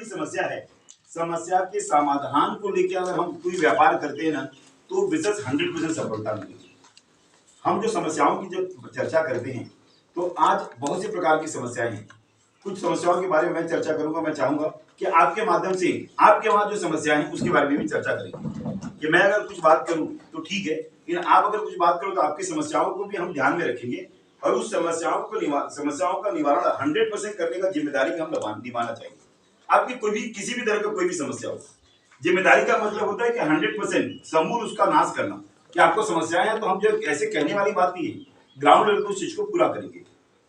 समस्या है, समस्या के समाधान को लेकर अगर हम कोई व्यापार करते हैं ना तो बिजनेस 100% सफलता मिलेगी। हम जो समस्याओं की जब चर्चा करते हैं तो आज बहुत सी प्रकार की समस्याएं हैं। कुछ समस्याओं के बारे में मैं चर्चा करूंगा। मैं चाहूंगा कि आपके माध्यम से आपके वहां जो समस्याएं हैं उसके बारे में भी चर्चा करेंगे। कि मैं अगर कुछ बात करूं तो ठीक है, लेकिन आप अगर कुछ बात करो तो आपकी समस्याओं को भी हम ध्यान में रखेंगे और उस समस्याओं का निवारण 100% करने का जिम्मेदारी हम निभाना चाहिए। आपकी कोई भी किसी भी तरह का कोई भी समस्या हो, जिम्मेदारी का मतलब होता है कि 100% समूल उसका नाश करना। कि आपको समस्याएं हैं तो हम जो ऐसे कहने वाली बात नहीं है, ग्राउंड लेवल पर उस चीज को पूरा करेंगे।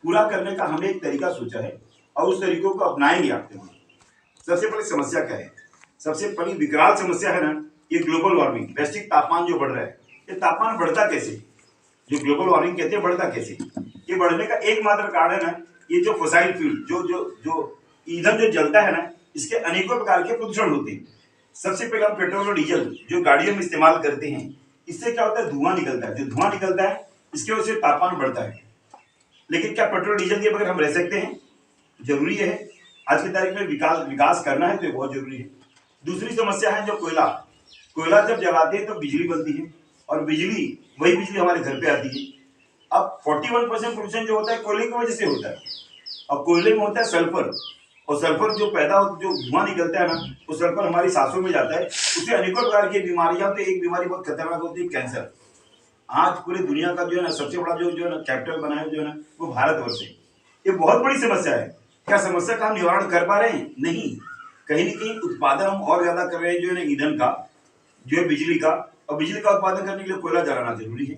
पूरा करने का हमने एक तरीका सोचा है और उस तरीकों को अपनाएंगे आपके वहां। सबसे पहले समस्या क्या है? सबसे पहली विकराल समस्या है ना, ये ग्लोबल वार्मिंग, वैश्विक तापमान जो बढ़ रहा है। ये तापमान बढ़ता कैसे? जो ग्लोबल वार्मिंग कहते हैं बढ़ता कैसे? ये बढ़ने का एकमात्र कारण है ना, ये जो फॉसिल फ्यूल जो ईंधन जो जलता है ना, इसके अनेकों प्रकार के प्रदूषण होते हैं। सबसे पहले हम पेट्रोल और डीजल जो गाड़ियों में इस्तेमाल करते हैं, इससे क्या होता है? धुआं निकलता है। जो धुआं निकलता है इसकी वजह से तापमान बढ़ता है। लेकिन क्या पेट्रोल डीजल के बगैर हम रह सकते हैं? जरूरी है। आज की तारीख में विकास करना है तो ये बहुत जरूरी है। दूसरी समस्या है जो कोयला जब जलाते हैं तो बिजली बनती है और वही बिजली हमारे घर पे आती है। अब 41% प्रदूषण जो होता है कोयले की वजह से होता है। अब कोयले में होता है सल्फर, और सल्फर जो धुआं निकलता है ना, वो सल्फर हमारी सांसों में जाता है। उससे अनेकों प्रकार की बीमारियां, तो एक बीमारी बहुत खतरनाक होती है, कैंसर। आज पूरी दुनिया का जो है ना सबसे बड़ा जो है ना कैपिटल बना है जो है ना, वो भारतवर्ष है। ये बहुत बड़ी समस्या है। क्या समस्या का हम निवारण कर पा रहे हैं? नहीं। कहीं न कहीं उत्पादन हम और ज्यादा कर रहे हैं जो है ना ईंधन का, जो है बिजली का, और बिजली का उत्पादन करने के लिए कोयला जलाना जरूरी है।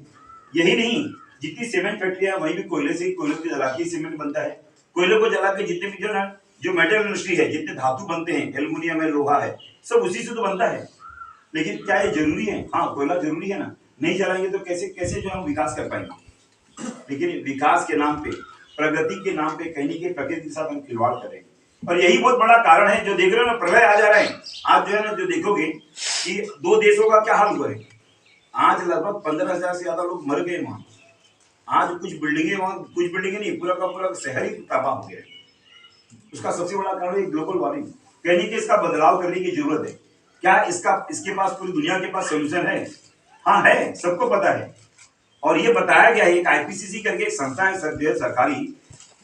यही नहीं, जितनी सीमेंट फैक्ट्रियां वहीं भी कोयले को जला के सीमेंट बनता है। कोयले को जला के जितने भी जो ना जो मेटल इंडस्ट्री है, जितने धातु बनते हैं, एल्युमिनियम है, लोहा है, सब उसी से तो बनता है। लेकिन क्या ये जरूरी है? हाँ, कोयला जरूरी है ना। नहीं जलाएंगे तो कैसे जो हम विकास कर पाएंगे? लेकिन विकास के नाम पे, प्रगति के नाम पे कहीं न कहीं प्रकृति के साथ हम खिलवाड़ करेंगे। और यही बहुत बड़ा कारण है जो देख रहे हो ना, प्रलय आ जा रहे हैं। आज जो है ना, जो देखोगे कि 2 देशों का क्या हाल हुआ है। आज लगभग 15,000 से ज्यादा लोग मर गए वहां। आज कुछ बिल्डिंगें नहीं, पूरा का पूरा शहर ही तबाह हो गया है। उसका सबसे बड़ा कारण है ग्लोबल वार्मिंग। कहने के इसका बदलाव करने की जरूरत है। क्या इसके पास पूरी दुनिया के पास सोल्यूशन है? हाँ है, सबको पता है। और ये बताया गया है, एक आईपीसीसी करके एक संस्था है सरकारी,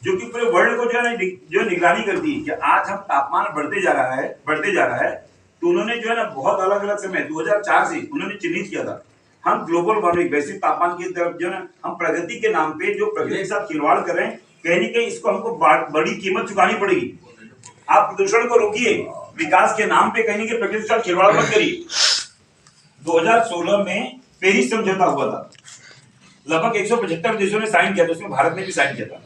जो कि पूरे वर्ल्ड को जो है निगरानी करती है कि आज हम तापमान बढ़ते जा रहा है। तो उन्होंने जो है ना बहुत अलग अलग समय 2004 से उन्होंने चिन्हित किया था, हम ग्लोबल वार्मिंग, वैश्विक तापमान की तरफ जो है ना हम प्रगति के नाम पे जो प्रकृति के साथ खिलवाड़ कर रहे हैं, कहीं न कहीं इसको हमको बड़ी कीमत चुकानी पड़ेगी। आप प्रदूषण को रोकिए, विकास के नाम पे कहीं न कहीं प्रकृति के साथ खिलवाड़ मत करिए। 2016 में पेरिस समझौता हुआ था, लगभग 175 देशों ने साइन किया था, उसमें भारत ने भी साइन किया था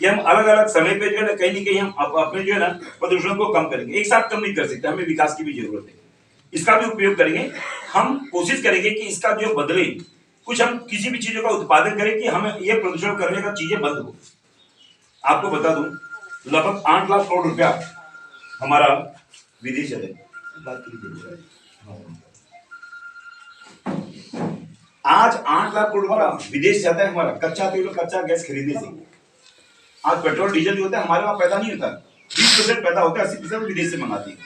कि हम अलग अलग समय पे जो है ना कहीं न कहीं हम अपने जो है ना प्रदूषण को कम करेंगे। एक साथ कम नहीं कर सकते, हमें विकास की भी जरूरत है। इसका भी उपयोग करेंगे। हम कोशिश करेंगे कि इसका जो बदले कुछ हम किसी भी चीजों का उत्पादन करें कि हमें ये प्रदूषण करने का चीजें बंद हो। आपको बता दूं, लगभग 8 लाख करोड़ रुपया हमारा विदेश है। आज 8 लाख करोड़ हमारा विदेश जाता है, हमारा कच्चा तेल और कच्चा गैस खरीदने से। आज पेट्रोल डीजल जो होता है हमारे वहां पैदा नहीं होता, 20% पैदा होता है, 80% विदेश से मंगाते हैं।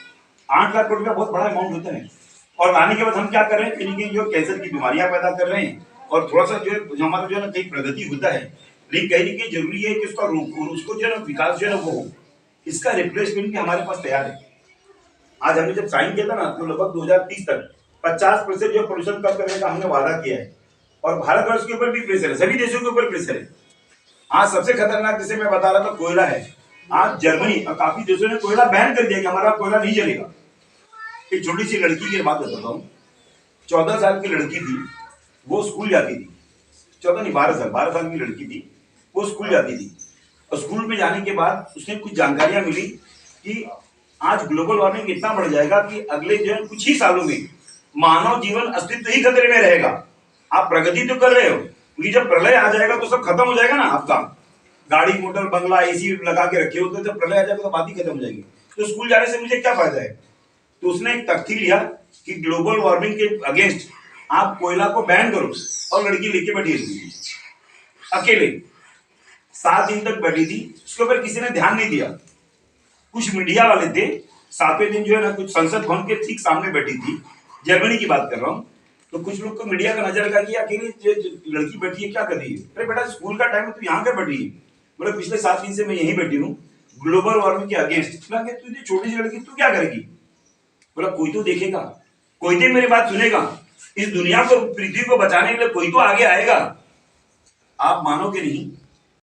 8 लाख करोड़ का बहुत बड़ा अमाउंट होता है। और आने के बाद हम क्या कर रहे हैं, कहीं जो कैंसर की बीमारियां पैदा कर रहे हैं। और थोड़ा सा जो है हमारा जो है ना कहीं प्रगति होता है, लेकिन कहीं न कहीं जरूरी है कि उसको जो है ना विकास जो है ना वो हो, इसका रिप्लेसमेंट भी हमारे पास तैयार है। आज हमने जब साइन किया था ना, तो लगभग 2030 तक 50% जो पोल्यूशन कम करने का हमने वादा किया है। और भारतवर्ष के ऊपर भी प्रेशर है, सभी देशों के ऊपर प्रेशर है। आज सबसे खतरनाक, जिसे मैं बता रहा था, कोयला है। आज जर्मनी और काफी देशों ने कोयला बैन कर दिया कि हमारा कोयला नहीं चलेगा। एक छोटी सी लड़की की बात बताता हूँ। 14 साल की लड़की थी, वो स्कूल जाती थी। 14 नहीं, 12 साल की लड़की थी, वो स्कूल जाती थी। और स्कूल में जाने के बाद उसने कुछ जानकारियां मिली कि आज ग्लोबल वार्मिंग इतना बढ़ जाएगा कि अगले जो है कुछ ही सालों में मानव जीवन अस्तित्व ही खतरे में रहेगा। आप प्रगति तो कर रहे हो, क्योंकि जब प्रलय आ जाएगा तो सब खत्म हो जाएगा ना। आपका गाड़ी मोटर बंगला एसी लगा के रखे हो, तो जब प्रलय आ जाएगा तो बात ही खत्म हो जाएगी। तो स्कूल जाने से मुझे क्या फायदा है? तो उसने एक तख्ती लिया कि ग्लोबल वार्मिंग के अगेंस्ट आप कोयला को बैन करो, और लड़की लेके बैठी थी अकेले। 7 दिन तक बैठी थी, उसके ऊपर किसी ने ध्यान नहीं दिया। कुछ मीडिया वाले थे, सातवें दिन जो है ना कुछ संसद भवन के ठीक सामने बैठी थी, जर्मनी की बात कर रहा हूँ। तो कुछ लोग को मीडिया का नजर लगा कि अकेली जो लड़की बैठी है क्या कर रही है। अरे बेटा स्कूल का टाइम है, तू यहाँ क्या बैठी है? बोले पिछले 7 दिन से मैं यहीं बैठी हूँ ग्लोबल वार्मिंग के अगेंस्ट। तू इतनी छोटी सी लड़की तू क्या करेगी? बोला कोई तो देखेगा, कोई तो मेरी बात सुनेगा, इस दुनिया को पृथ्वी को बचाने के लिए कोई तो आगे आएगा। आप मानोगे नहीं,